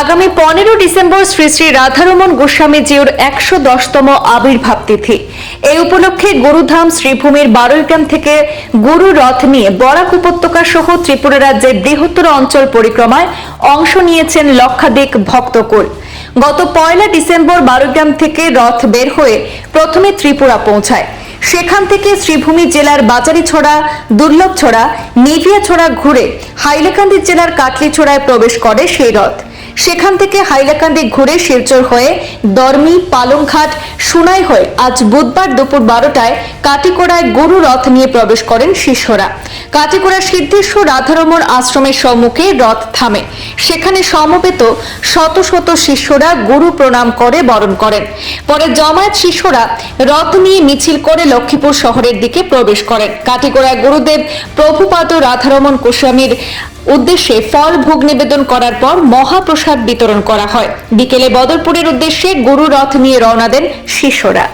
আগামী 15 ডিসেম্বর শ্রী শ্রী রাধারমণ গোস্বামীজির 110তম আবির্ভাব তিথি। এই উপলক্ষে গুরুধাম শ্রীভূমির বারৈগ্রাম থেকে গুরু রথ নিয়ে বরাক উপত্যকা সহ ত্রিপুরা রাজ্যের বৃহত্তর অঞ্চল পরিক্রমায় অংশ নিয়েছেন লক্ষাধিক ভক্তকুল। গত 1 ডিসেম্বর বারৈগ্রাম থেকে রথ বের হয়ে প্রথমে ত্রিপুরা পৌঁছায়। সেখান থেকে শ্রীভূমি জেলার বাজারিছড়া, দুর্লভছড়া, নিভিয়াছড়া ঘুরে হাইলাকান্দি জেলার কাটলিছড়ায় প্রবেশ করে সেই রথ। সেখান থেকে হাইলাকান্দি ঘুরে শিলচর হয়ে দরমি, পালংঘাট, সুনাই হয়ে আজ বুধবার দুপুর 12টায় কাটিকোড়ায় গুরু রথ নিয়ে প্রবেশ করেন শিষ্যরা। কাটিকোড়া সিদ্ধেশ্বর রাধারমণ আশ্রমের সম্মুখে রথ থামে। সেখানে সমবেত শত শত শিষ্যরা গুরু প্রণাম করে বরণ করেন। পরে জমায়েত শিষ্যরা রথ নিয়ে মিছিল করে লক্ষ্মীপুর শহরের দিকে প্রবেশ করেন। কাটিকোড়ায় গুরুদেব প্রভুপাদ রাধারমণ গোস্বামীর উদ্দেশ্যে ফল ভোগ নিবেদন করার পর মহাপ্রসাদ বিতরণ করা হয়। বিকেলে বদরপুরের উদ্দেশ্যে গুরু রথ নিয়ে রওনা দেন শিষ্যরা।